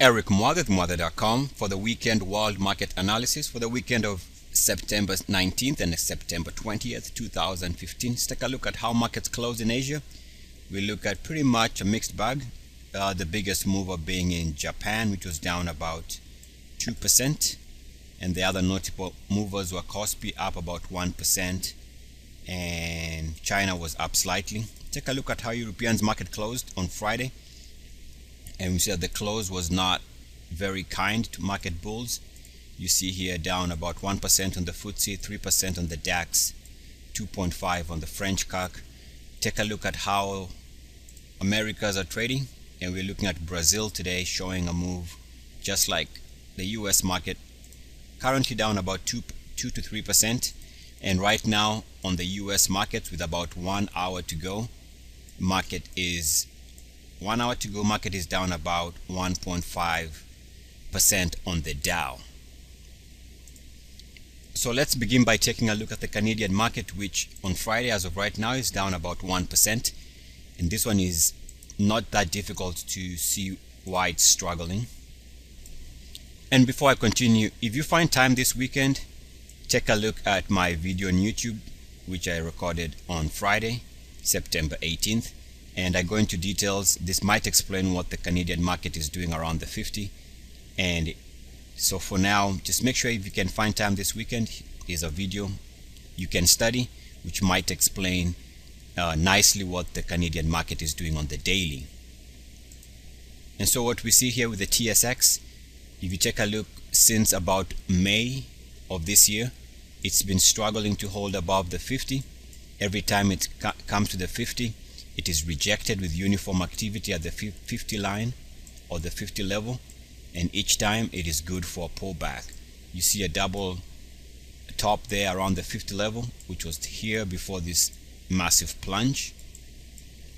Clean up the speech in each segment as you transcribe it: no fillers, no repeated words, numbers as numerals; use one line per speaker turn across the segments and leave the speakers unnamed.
Eric Muather, Muather.com, for the weekend world market analysis for the weekend of September 19th and September 20th, 2015. Let's take a look at how markets closed in Asia. We look at pretty much a mixed bag. The biggest mover being in Japan, which was down about 2%. And the other notable movers were Kospi up about 1%. And China was up slightly. Take a look at how Europeans market closed on Friday. And we see that the close was not very kind to market bulls. You see here down about 1% on the FTSE, 3% on the DAX, 2.5 on the French CAC. Take a look at how Americas are trading, and we're looking at Brazil today showing a move just like the US market, currently down about 2 to 3%. And right now on the US market, with about 1 hour to go, market is down about 1.5% on the Dow. So let's begin by taking a look at the Canadian market, which on Friday as of right now is down about 1%. And this one is not that difficult to see why it's struggling. And before I continue, if you find time this weekend, take a look at my video on YouTube, which I recorded on Friday, September 18th. And I go into details. This might explain what the Canadian market is doing around the 50. And so for now, just make sure if you can find time this weekend, here's a video you can study, which might explain nicely what the Canadian market is doing on the daily. And so what we see here with the TSX, if you take a look since about May of this year, it's been struggling to hold above the 50. Every time it comes to the 50, it is rejected with uniform activity at the 50 line or the 50 level, and each time it is good for a pullback. You see a double top there around the 50 level, which was here before this massive plunge,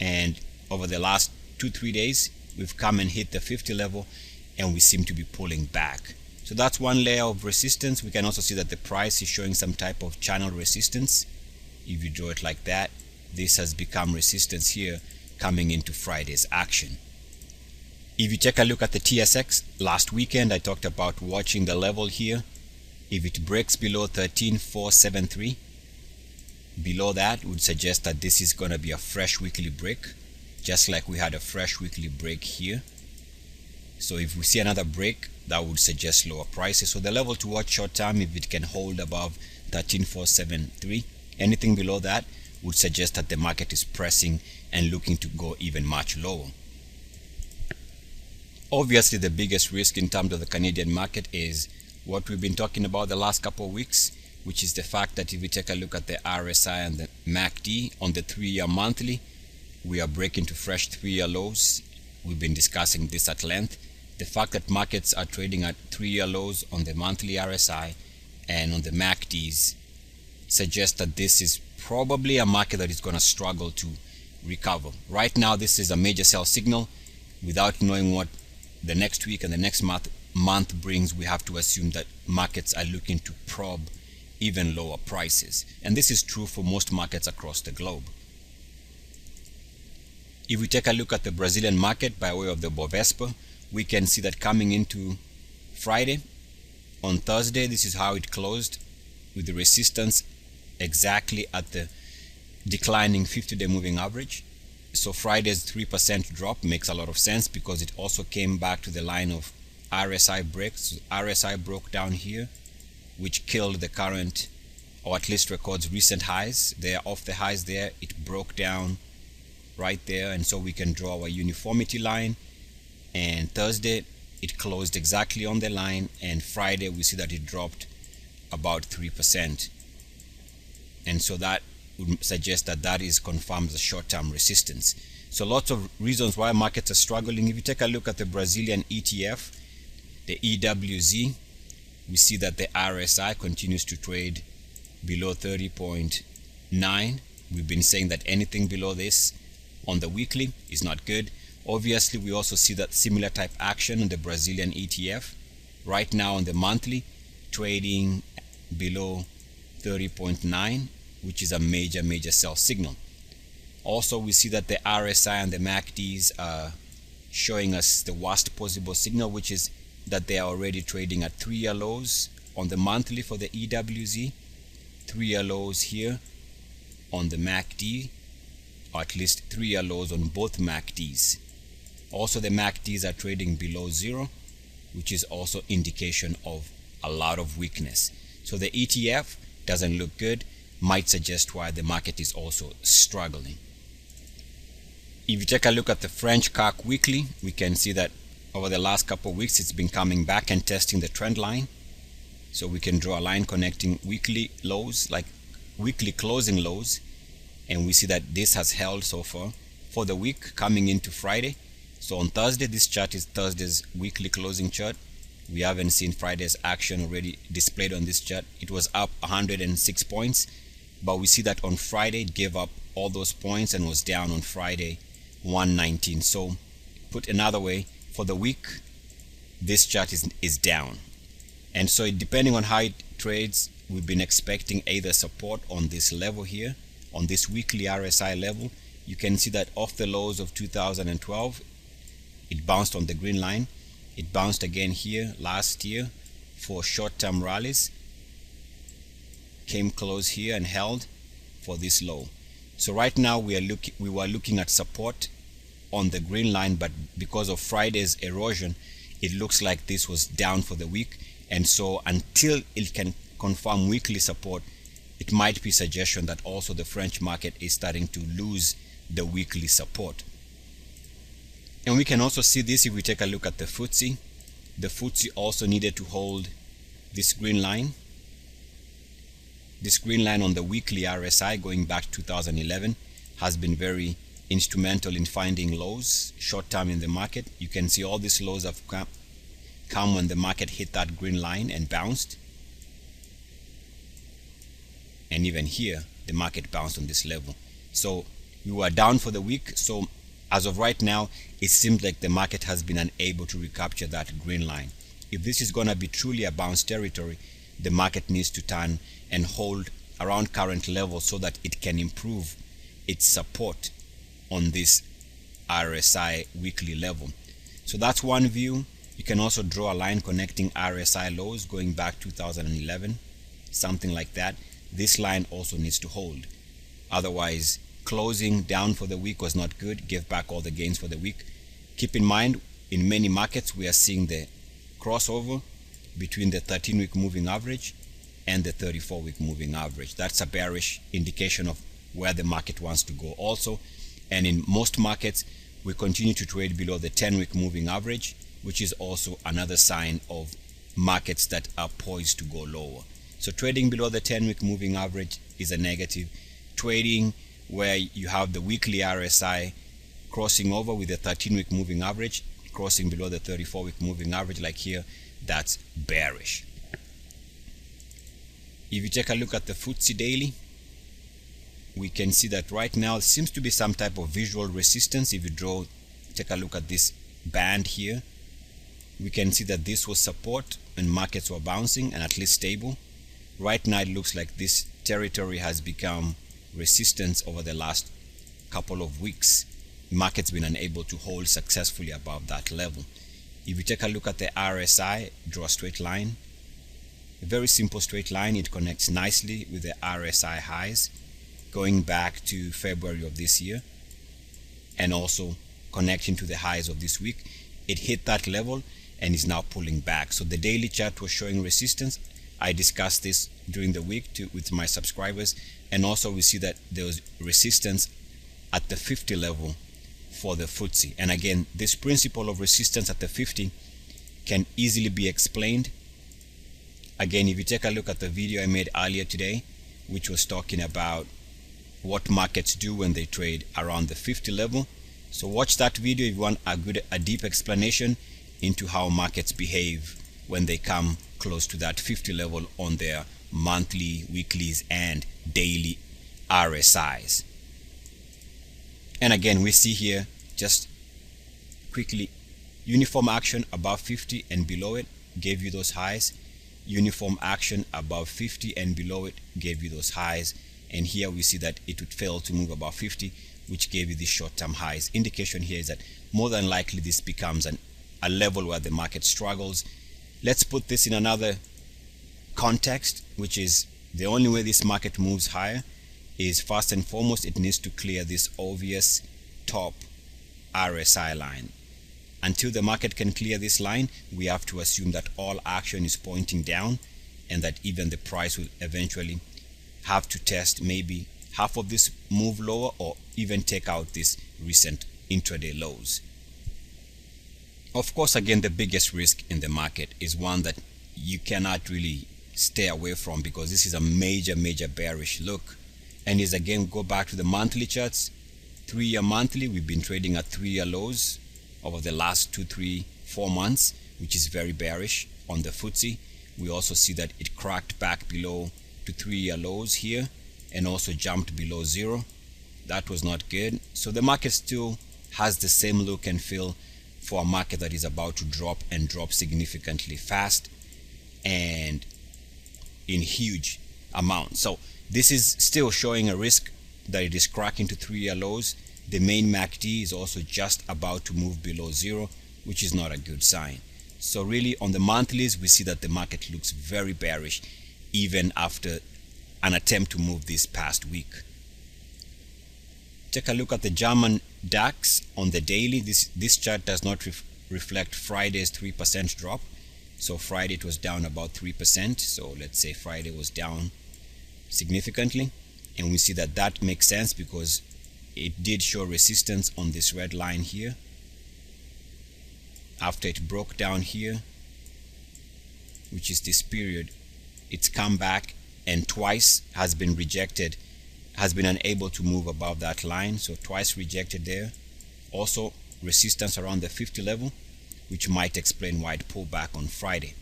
and over the last 2-3 days we've come and hit the 50 level, and we seem to be pulling back. So that's one layer of resistance. We can also see that the price is showing some type of channel resistance. If you draw it like that, this has become resistance here coming into Friday's action. If you take a look at the TSX, last weekend I talked about watching the level here. If it breaks below 13,473, below that would suggest that this is going to be a fresh weekly break, just like we had a fresh weekly break here. So if we see another break, that would suggest lower prices. So the level to watch short term, if it can hold above 13,473, anything below that would suggest that the market is pressing and looking to go even much lower. Obviously, the biggest risk in terms of the Canadian market is what we've been talking about the last couple of weeks, which is the fact that if we take a look at the RSI and the MACD on the 3-year monthly, we are breaking to fresh 3-year lows. We've been discussing this at length. The fact that markets are trading at 3-year lows on the monthly RSI and on the MACDs suggests that this is probably a market that is going to struggle to recover. Right now, this is a major sell signal. Without knowing what the next week and the next month brings, we have to assume that markets are looking to probe even lower prices. And this is true for most markets across the globe. If we take a look at the Brazilian market by way of the Bovespa, we can see that coming into Friday, on Thursday, this is how it closed, with the resistance exactly at the declining 50-day moving average. So Friday's 3% drop makes a lot of sense because it also came back to the line of RSI breaks. RSI broke down here, which killed the current, or at least records recent highs. They are off the highs there. It broke down right there, and so we can draw our uniformity line. And Thursday it closed exactly on the line, and Friday we see that it dropped about 3%. And so that would suggest that that is confirmed as a short-term resistance. So lots of reasons why markets are struggling. If you take a look at the Brazilian ETF, the EWZ, we see that the RSI continues to trade below 30.9. We've been saying that anything below this on the weekly is not good. Obviously, we also see that similar type action on the Brazilian ETF. Right now on the monthly, trading below 30.9, which is a major sell signal. Also, we see that the RSI and the MACDs are showing us the worst possible signal, which is that they are already trading at 3-year lows on the monthly for the EWZ, 3-year lows here on the MACD, or at least 3-year lows on both MACDs. Also, the MACDs are trading below zero, which is also indication of a lot of weakness. So the ETF doesn't look good, might suggest why the market is also struggling. If you take a look at the French CAC weekly, we can see that over the last couple of weeks it's been coming back and testing the trend line. So we can draw a line connecting weekly lows, like weekly closing lows, and we see that this has held so far for the week coming into Friday. So on Thursday, this chart is Thursday's weekly closing chart. We haven't seen Friday's action already displayed on this chart. It was up 106 points, but we see that on Friday it gave up all those points and was down on Friday 119. So put another way, for the week this chart is down, and so depending on how it trades, we've been expecting either support on this level here, on this weekly RSI level. You can see that off the lows of 2012 it bounced on the green line. It bounced again here last year for short-term rallies, came close here and held for this low. So right now we were looking at support on the green line, but because of Friday's erosion, it looks like this was down for the week, and so until it can confirm weekly support, it might be suggestion that also the French market is starting to lose the weekly support. And we can also see this if we take a look at the FTSE. The FTSE also needed to hold this green line. This green line on the weekly RSI going back to 2011 has been very instrumental in finding lows short term in the market. You can see all these lows have come when the market hit that green line and bounced. And even here, the market bounced on this level. So we were down for the week. So as of right now, it seems like the market has been unable to recapture that green line. If this is going to be truly a bounce territory, the market needs to turn and hold around current levels so that it can improve its support on this RSI weekly level. So that's one view. You can also draw a line connecting RSI lows going back 2011, something like that. This line also needs to hold. Otherwise, closing down for the week was not good, gave back all the gains for the week. Keep in mind, in many markets we are seeing the crossover between the 13-week moving average and the 34-week moving average. That's a bearish indication of where the market wants to go also. And in most markets we continue to trade below the 10-week moving average, which is also another sign of markets that are poised to go lower. So trading below the 10-week moving average is a negative. Trading where you have the weekly RSI crossing over with the 13-week moving average, crossing below the 34-week moving average like here, that's bearish. If you take a look at the FTSE daily, we can see that right now it seems to be some type of visual resistance. If you take a look at this band here, we can see that this was support and markets were bouncing and at least stable. Right now it looks like this territory has become resistance over the last couple of weeks. Market's been unable to hold successfully above that level. If you take a look at the RSI, draw a straight line, a very simple straight line. It connects nicely with the RSI highs going back to February of this year and also connecting to the highs of this week. It hit that level and is now pulling back. So the daily chart was showing resistance. I discussed this during the week with my subscribers, and also we see that there was resistance at the 50 level for the FTSE. And again, this principle of resistance at the 50 can easily be explained. Again, if you take a look at the video I made earlier today, which was talking about what markets do when they trade around the 50 level. So watch that video if you want a deep explanation into how markets behave when they come close to that 50 level on their monthly, weeklies and daily RSIs. And again, we see here just quickly uniform action above 50 and below it gave you those highs. Uniform action above 50 and below it gave you those highs. and here we see that it would fail to move above 50, which gave you the short-term highs. Indication here is that more than likely this becomes a level where the market struggles. Let's put this in another context, which is the only way this market moves higher is, first and foremost, it needs to clear this obvious top RSI line. Until the market can clear this line, we have to assume that all action is pointing down and that even the price will eventually have to test maybe half of this move lower or even take out this recent intraday lows. Of course, again, the biggest risk in the market is one that you cannot really stay away from, because this is a major bearish look, and is again, go back to the monthly charts. 3-year monthly, we've been trading at 3-year lows over the last 2, 3, 4 months, which is very bearish on the FTSE. We also see that it cracked back below to 3-year lows here and also jumped below 0. That was not good. So the market still has the same look and feel for a market that is about to drop, and drop significantly fast and in huge amounts. So this is still showing a risk that it is cracking to 3-year lows. The main MACD is also just about to move below 0, which is not a good sign. So really on the monthlies, we see that the market looks very bearish even after an attempt to move this past week. Take a look at the German DAX on the daily. This chart does not reflect Friday's 3% drop. So Friday it was down about 3%. So let's say Friday was down significantly, and we see that that makes sense because it did show resistance on this red line here. After it broke down here, which is this period, it's come back and twice has been rejected, has been unable to move above that line. So twice rejected there. Also resistance around the 50 level, which might explain why it pulled back on Friday.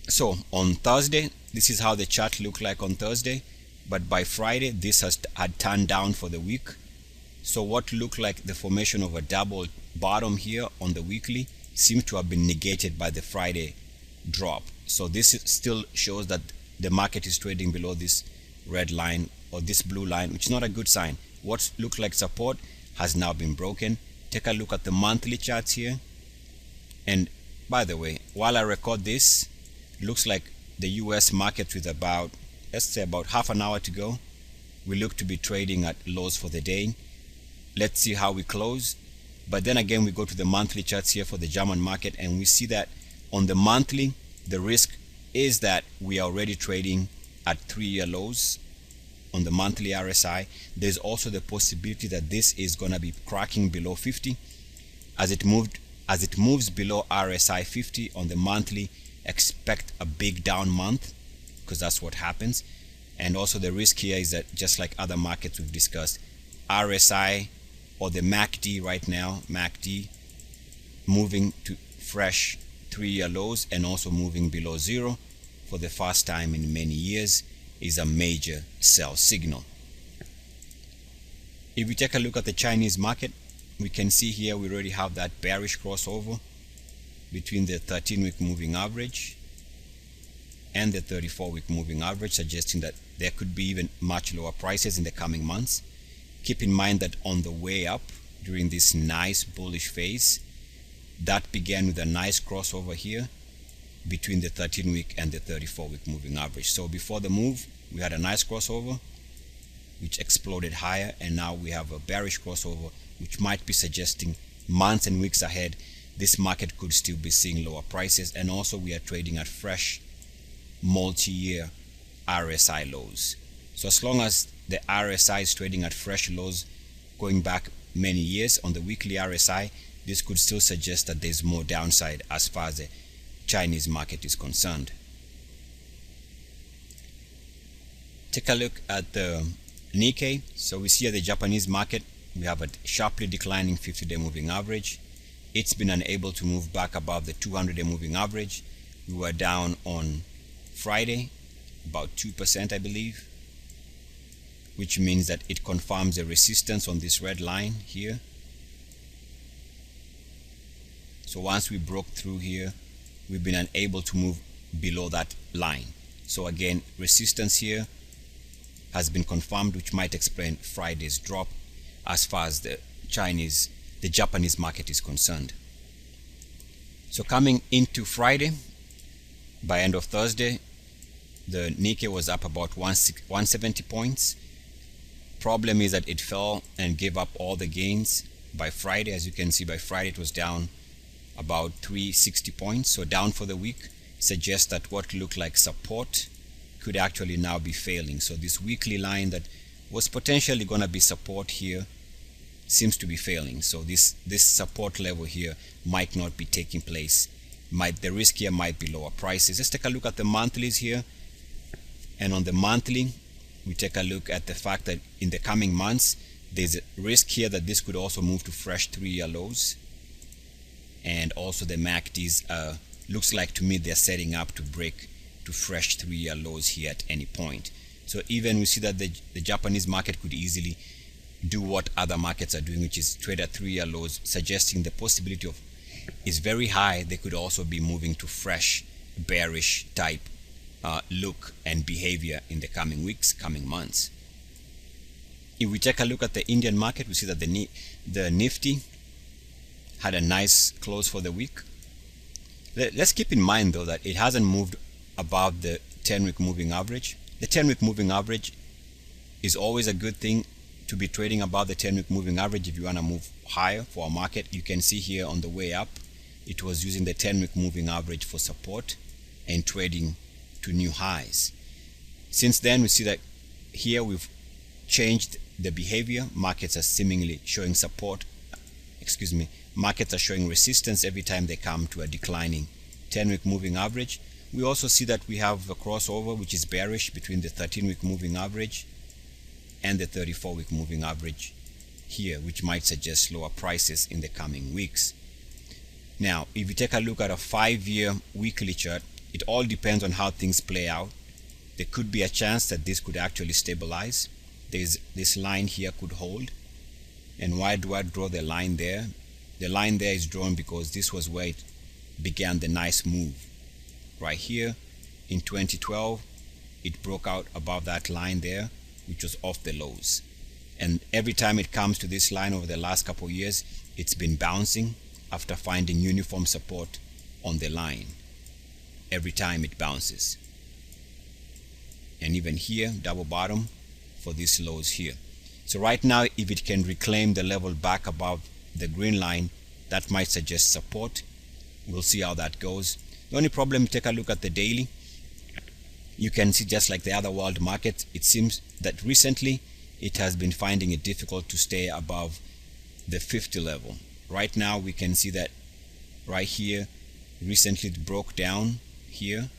So on Thursday, this is how the chart looked like on Thursday, but by Friday this had turned down for the week. So what looked like the formation of a double bottom here on the weekly seems to have been negated by the Friday drop. So this still shows that the market is trading below this red line or this blue line, which is not a good sign. What looked like support has now been broken. Take a look at the monthly charts here. And by the way, while I record this, it looks like the US market with about, let's say about half an hour to go, we look to be trading at lows for the day. Let's see how we close. But then again, we go to the monthly charts here for the German market, and we see that on the monthly, the risk is that we are already trading at 3-year lows on the monthly RSI. There's also the possibility that this is going to be cracking below 50. As it moves below RSI 50 on the monthly, expect a big down month, because that's what happens. And also the risk here is that, just like other markets we've discussed, RSI or the MACD right now, MACD moving to fresh 3-year lows and also moving below 0 for the first time in many years is a major sell signal. If we take a look at the Chinese market, we can see here we already have that bearish crossover between the 13-week moving average and the 34-week moving average, suggesting that there could be even much lower prices in the coming months. Keep in mind that on the way up during this nice bullish phase, that began with a nice crossover here between the 13-week and the 34-week moving average. So before the move, we had a nice crossover which exploded higher, and now we have a bearish crossover which might be suggesting months and weeks ahead this market could still be seeing lower prices. And also we are trading at fresh multi-year RSI lows. So as long as the RSI is trading at fresh lows going back many years on the weekly RSI, this could still suggest that there's more downside as far as the Chinese market is concerned. Take a look at the Nikkei. So we see at the Japanese market, we have a sharply declining 50-day moving average. It's been unable to move back above the 200-day moving average. We were down on Friday about 2%, I believe, which means that it confirms a resistance on this red line here. So once we broke through here, we've been unable to move below that line. So again, resistance here, has been confirmed, which might explain Friday's drop as far as the Japanese market is concerned. So coming into Friday, by end of Thursday, the Nikkei was up about 170 points. Problem is that it fell and gave up all the gains by Friday. As you can see, by Friday it was down about 360 points. So down for the week suggests that what looked like support could actually now be failing. So this weekly line that was potentially going to be support here seems to be failing. So this support level here might not be taking place. The risk here might be lower prices. Let's take a look at the monthlies here. And on the monthly, we take a look at the fact that in the coming months, there's a risk here that this could also move to fresh 3-year lows. And also the MACDs looks like to me they're setting up to break to fresh 3-year lows here at any point. So even we see that the Japanese market could easily do what other markets are doing, which is trade at 3-year lows, suggesting the possibility of is very high. They could also be moving to fresh bearish type look and behavior in the coming weeks, coming months. If we take a look at the Indian market, we see that the Nifty had a nice close for the week. Let's keep in mind though that it hasn't moved above the 10-week moving average. The 10-week moving average is always a good thing to be trading above the 10-week moving average if you want to move higher for a market. You can see here on the way up, it was using the 10-week moving average for support and trading to new highs. Since then, we see that here we've changed the behavior. Markets are seemingly showing support. Markets are showing resistance every time they come to a declining 10-week moving average. We also see that we have a crossover which is bearish between the 13-week moving average and the 34-week moving average here, which might suggest lower prices in the coming weeks. Now, if you take a look at a 5-year weekly chart, it all depends on how things play out. There could be a chance that this could actually stabilize. This line here could hold. And why do I draw the line there? The line there is drawn because this was where it began the nice move. Right here in 2012, it broke out above that line there, which was off the lows. And every time it comes to this line over the last couple of years, it's been bouncing after finding uniform support on the line. Every time it bounces. And even here, double bottom for these lows here. So right now, if it can reclaim the level back above the green line, that might suggest support. We'll see how that goes. The only problem, take a look at the daily. You can see, just like the other world market, it seems that recently it has been finding it difficult to stay above the 50 level. Right now we can see that right here recently it broke down here,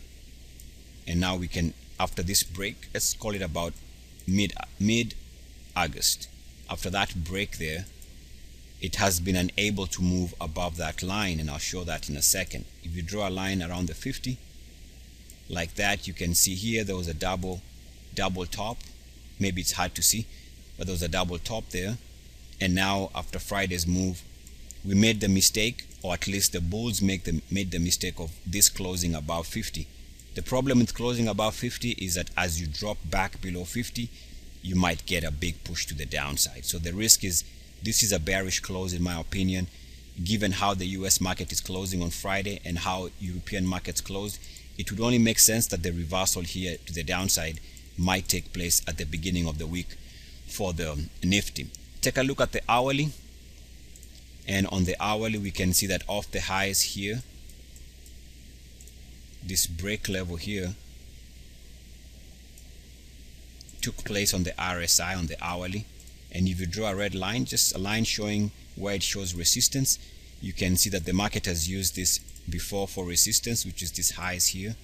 and now we can, after this break, let's call it about mid-August, after that break there, it has been unable to move above that line, and I'll show that in a second. If you draw a line around the 50 like that, you can see here there was a double top. Maybe it's hard to see, but there was a double top there. And now after Friday's move, we made the mistake, or at least the bulls made the mistake of this closing above 50. The problem with closing above 50 is that as you drop back below 50, you might get a big push to the downside. So the risk is, this is a bearish close in my opinion, given how the US market is closing on Friday and how European markets closed. It would only make sense that the reversal here to the downside might take place at the beginning of the week for the Nifty. Take a look at the hourly, and on the hourly we can see that off the highs here, this break level here took place on the RSI on the hourly. And if you draw a red line, just a line showing where it shows resistance, you can see that the market has used this before for resistance, which is this highs here,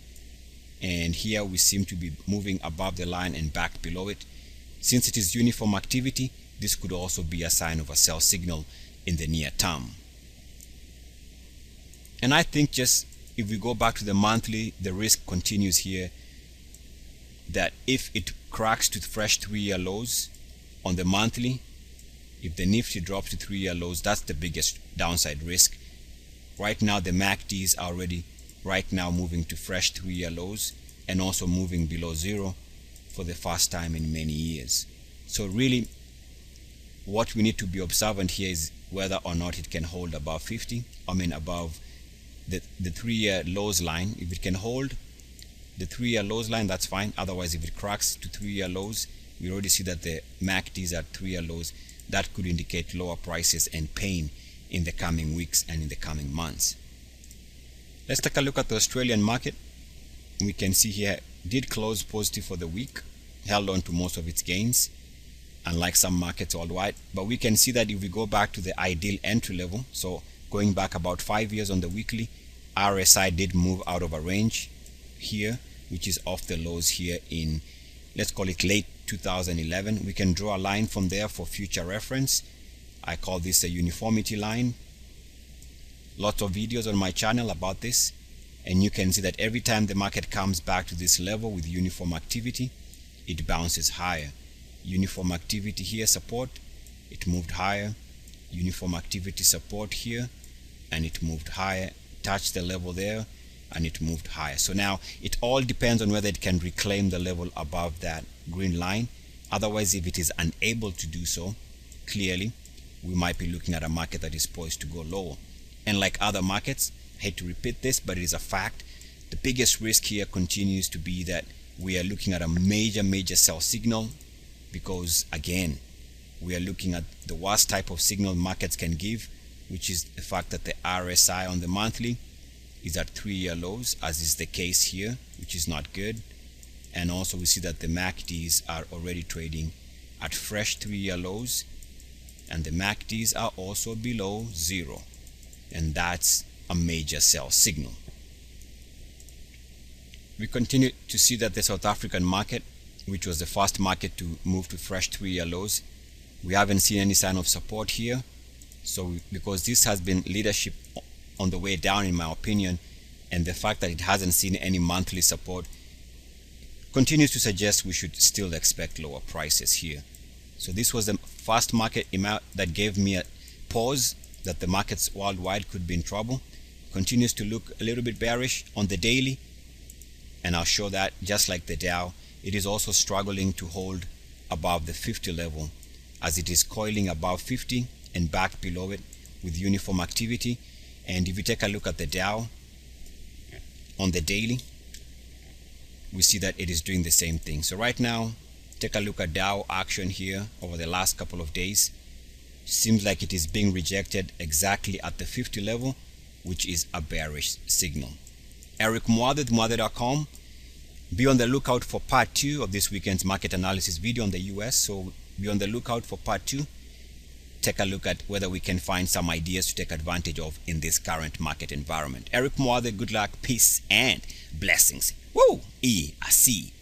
and here we seem to be moving above the line and back below it. Since it is uniform activity, this could also be a sign of a sell signal in the near term. And I think, just if we go back to the monthly, the risk continues here that if it cracks to fresh 3-year lows on the monthly, if the Nifty drops to 3-year lows, that's the biggest downside risk. Right now the MACDs are already right now moving to fresh 3-year lows and also moving below zero. for the first time in many years. So really what we need to be observant here is whether or not it can hold above 50, above the 3-year lows line. If it can hold the 3-year lows line, that's fine. Otherwise, if it cracks to 3-year lows, we already see that the MACDs are 3-year lows. That could indicate lower prices and pain in the coming weeks and in the coming months. Let's take a look at the Australian market. We can see here did close positive for the week, held on to most of its gains, unlike some markets worldwide. But we can see that if we go back to the ideal entry level, so going back about 5 years on the weekly, RSI did move out of a range here, which is off the lows here in, let's call it late 2011. We can draw a line from there for future reference. I call this a uniformity line. Lots of videos on my channel about this, and you can see that every time the market comes back to this level with uniform activity, it bounces higher. Uniform activity here, support, it moved higher. Uniform activity, support here, and it moved higher, touched the level there, and it moved higher. So now it all depends on whether it can reclaim the level above that green line. Otherwise, if it is unable to do so, clearly we might be looking at a market that is poised to go lower. And like other markets, I hate to repeat this, but it is a fact, the biggest risk here continues to be that we are looking at a major sell signal, because again, we are looking at the worst type of signal markets can give, which is the fact that the RSI on the monthly is at 3-year lows, as is the case here, which is not good. And also we see that the MACDs are already trading at fresh 3-year lows, and the MACDs are also below 0, and that's a major sell signal. We continue to see that the South African market, which was the first market to move to fresh 3-year lows, we haven't seen any sign of support here. So because this has been leadership on the way down, in my opinion, and the fact that it hasn't seen any monthly support continues to suggest we should still expect lower prices here. So this was the first market that gave me a pause that the markets worldwide could be in trouble. Continues to look a little bit bearish on the daily, and I'll show that just like the Dow, it is also struggling to hold above the 50 level, as it is coiling above 50 and back below it with uniform activity. And if you take a look at the Dow on the daily, we see that it is doing the same thing. So right now, take a look at Dow action here over the last couple of days. Seems like it is being rejected exactly at the 50 level, which is a bearish signal. Eric Muaded, muaded.com. Be on the lookout for part 2 of this weekend's market analysis video on the US. So be on the lookout for part 2. Take a look at whether we can find some ideas to take advantage of in this current market environment. Eric Muaded, good luck, peace, and blessings. Woo! I see.